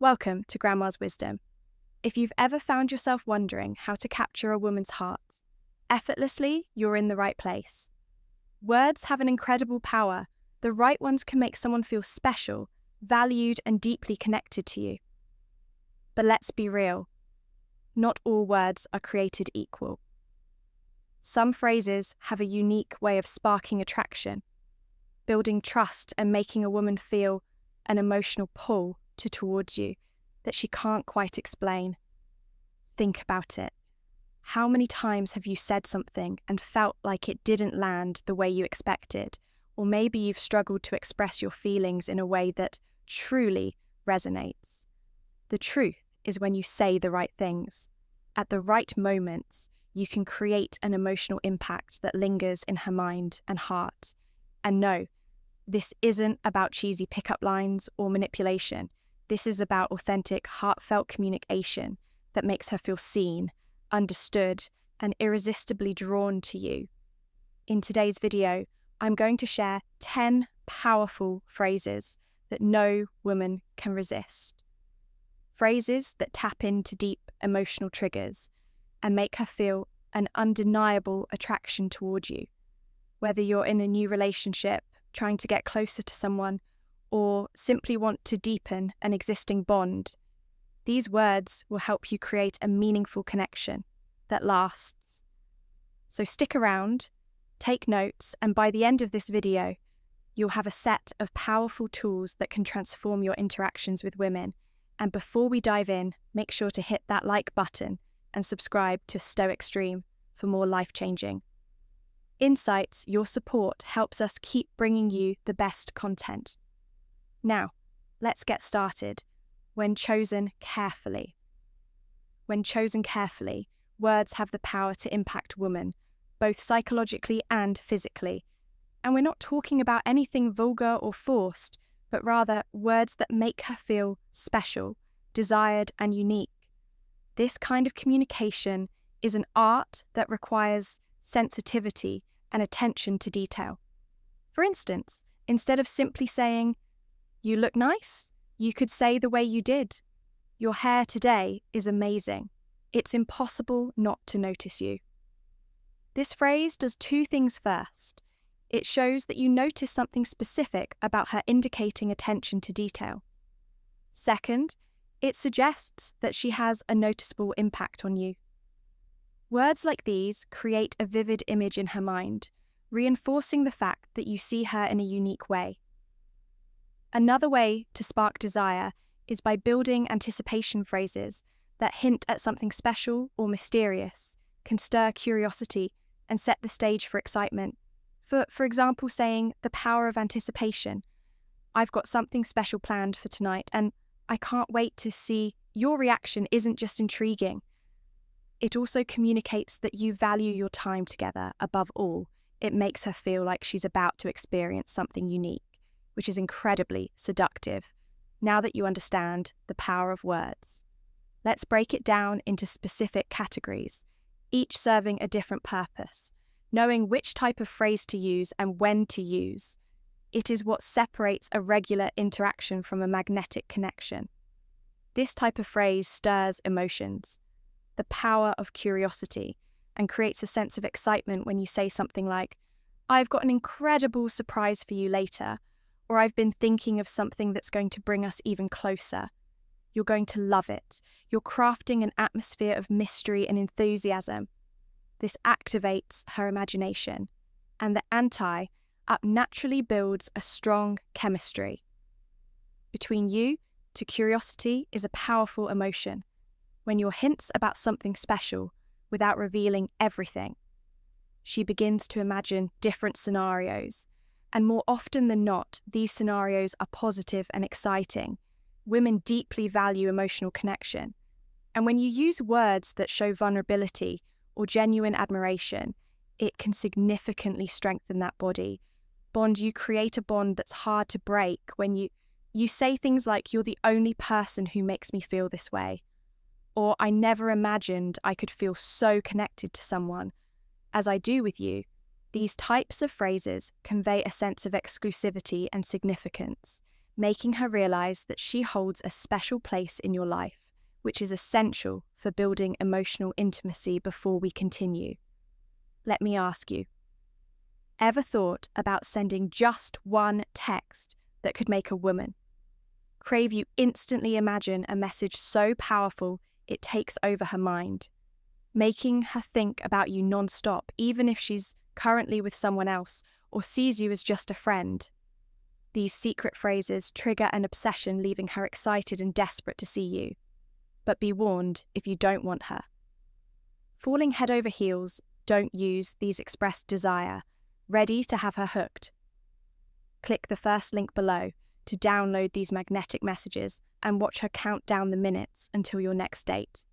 Welcome to Grandma's Wisdom. If you've ever found yourself wondering how to capture a woman's heart, effortlessly, you're in the right place. Words have an incredible power. The right ones can make someone feel special, valued, and deeply connected to you. But let's be real. Not all words are created equal. Some phrases have a unique way of sparking attraction, building trust and making a woman feel an emotional pull towards you that she can't quite explain. Think about it. How many times have you said something and felt like it didn't land the way you expected? Or maybe you've struggled to express your feelings in a way that truly resonates. The truth is when you say the right things, at the right moments, you can create an emotional impact that lingers in her mind and heart. And no, this isn't about cheesy pickup lines or manipulation. This is about authentic, heartfelt communication that makes her feel seen, understood, and irresistibly drawn to you. In today's video, I'm going to share 10 powerful phrases that no woman can resist. Phrases that tap into deep emotional triggers and make her feel an undeniable attraction toward you. Whether you're in a new relationship, trying to get closer to someone, or simply want to deepen an existing bond, these words will help you create a meaningful connection that lasts. So stick around, take notes, and by the end of this video, you'll have a set of powerful tools that can transform your interactions with women. And before we dive in, make sure to hit that like button and subscribe to Stoic Stream for more life-changing insights. Your support helps us keep bringing you the best content. Now, let's get started. When chosen carefully. When chosen carefully, words have the power to impact women, both psychologically and physically. And we're not talking about anything vulgar or forced, but rather words that make her feel special, desired, and unique. This kind of communication is an art that requires sensitivity and attention to detail. For instance, instead of simply saying, "You look nice," you could say the way you did, "Your hair today is amazing. It's impossible not to notice you." This phrase does two things. First, it shows that you notice something specific about her, indicating attention to detail. Second, it suggests that she has a noticeable impact on you. Words like these create a vivid image in her mind, reinforcing the fact that you see her in a unique way. Another way to spark desire is by building anticipation phrases that hint at something special or mysterious, can stir curiosity, and set the stage for excitement. For example, saying the power of anticipation. "I've got something special planned for tonight, and I can't wait to see." Your reaction isn't just intriguing. It also communicates that you value your time together. Above all, it makes her feel like she's about to experience something unique, which is incredibly seductive, now that you understand the power of words. Let's break it down into specific categories, each serving a different purpose. Knowing which type of phrase to use and when to use, it is what separates a regular interaction from a magnetic connection. This type of phrase stirs emotions, the power of curiosity, and creates a sense of excitement when you say something like, "I've got an incredible surprise for you later," or "I've been thinking of something that's going to bring us even closer." You're going to love it. You're crafting an atmosphere of mystery and enthusiasm. This activates her imagination, and the anti-up naturally builds a strong chemistry. Between you to curiosity is a powerful emotion. When your hints about something special without revealing everything, she begins to imagine different scenarios, and more often than not, these scenarios are positive and exciting. Women deeply value emotional connection, and when you use words that show vulnerability or genuine admiration, it can significantly strengthen that bond. You create a bond that's hard to break when you say things like, "You're the only person who makes me feel this way," or "I never imagined I could feel so connected to someone as I do with you." These types of phrases convey a sense of exclusivity and significance, making her realize that she holds a special place in your life, which is essential for building emotional intimacy before we continue. Let me ask you, ever thought about sending just one text that could make a woman? Crave you instantly imagine a message so powerful it takes over her mind, making her think about you non-stop, even if she's currently with someone else or sees you as just a friend. These secret phrases trigger an obsession, leaving her excited and desperate to see you. But be warned if you don't want her. Falling head over heels, don't use these expressed desire, ready to have her hooked. Click the first link below to download these magnetic messages and watch her count down the minutes until your next date.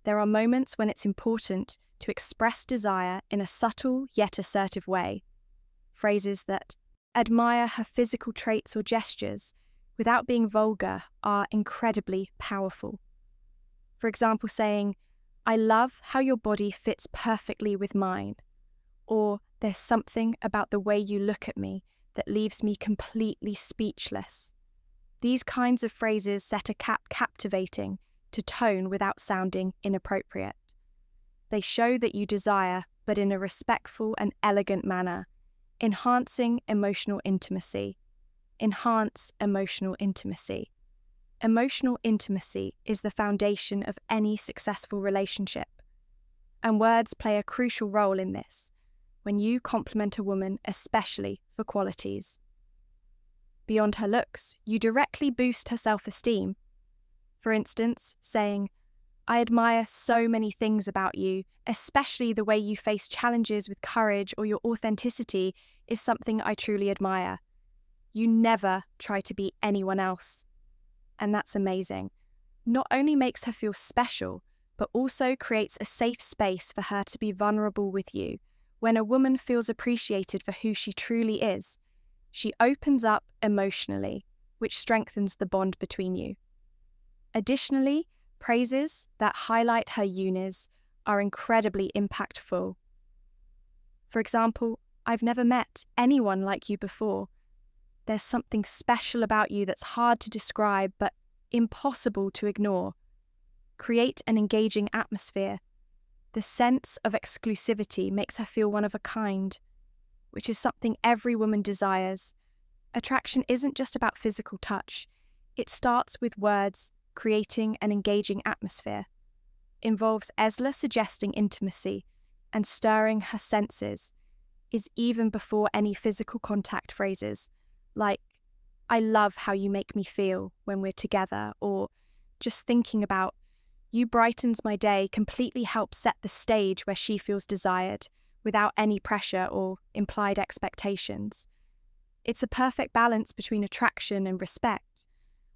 There are moments when it's important to express desire in a subtle yet assertive way. Phrases that admire her physical traits or gestures without being vulgar are incredibly powerful. For example, saying, "I love how your body fits perfectly with mine," or "There's something about the way you look at me that leaves me completely speechless." These kinds of phrases set a captivating to tone without sounding inappropriate. They show that you desire, but in a respectful and elegant manner, enhancing emotional intimacy. Enhance emotional intimacy. Emotional intimacy is the foundation of any successful relationship, and words play a crucial role in this when you compliment a woman, especially for qualities. Beyond her looks, you directly boost her self-esteem. For instance, saying, "I admire so many things about you, especially the way you face challenges with courage, or your authenticity is something I truly admire. You never try to be anyone else." And that's amazing. Not only makes her feel special, but also creates a safe space for her to be vulnerable with you. When a woman feels appreciated for who she truly is, she opens up emotionally, which strengthens the bond between you. Additionally, praises that highlight her unis are incredibly impactful. For example, "I've never met anyone like you before. There's something special about you that's hard to describe but impossible to ignore." Create an engaging atmosphere. The sense of exclusivity makes her feel one of a kind, which is something every woman desires. Attraction isn't just about physical touch. It starts with words, creating an engaging atmosphere. Involves Esla suggesting intimacy and stirring her senses, is even before any physical contact phrases, like, "I love how you make me feel when we're together," or "Just thinking about you brightens my day," completely helps set the stage where she feels desired, without any pressure or implied expectations. It's a perfect balance between attraction and respect.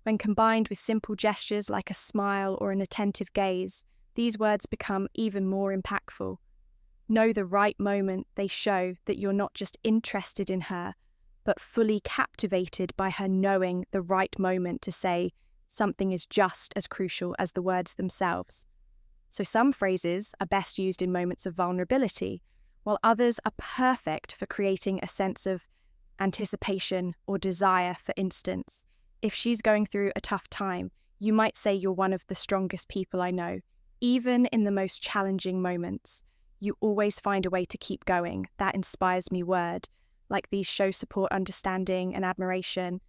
When combined with simple gestures like a smile or an attentive gaze, these words become even more impactful. Know the right moment, they show that you're not just interested in her, but fully captivated by her. Knowing the right moment to say something is just as crucial as the words themselves. So some phrases are best used in moments of vulnerability, while others are perfect for creating a sense of anticipation or desire. For instance, if she's going through a tough time, you might say, "You're one of the strongest people I know." Even in the most challenging moments, you always find a way to keep going. That inspires me word. Like these show support, understanding, and admiration.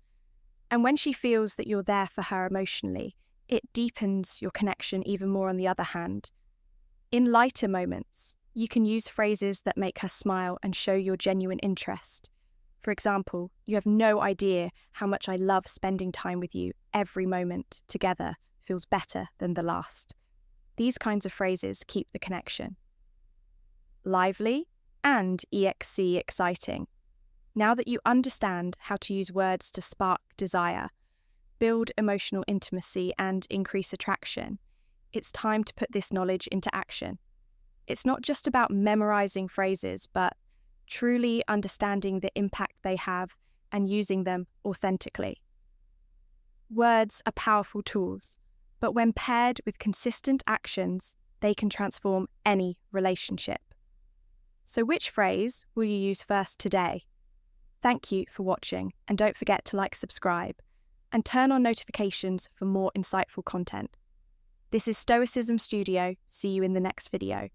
And when she feels that you're there for her emotionally, it deepens your connection even more on the other hand. In lighter moments, you can use phrases that make her smile and show your genuine interest. For example, "You have no idea how much I love spending time with you. Every moment together feels better than the last." These kinds of phrases keep the connection. Lively and exciting. Now that you understand how to use words to spark desire, build emotional intimacy, and increase attraction, it's time to put this knowledge into action. It's not just about memorizing phrases, but truly understanding the impact they have and using them authentically. Words are powerful tools, but when paired with consistent actions, they can transform any relationship. So which phrase will you use first today? Thank you for watching, and don't forget to subscribe. and turn on notifications for more insightful content. This is Stoicism Studio. See you in the next video.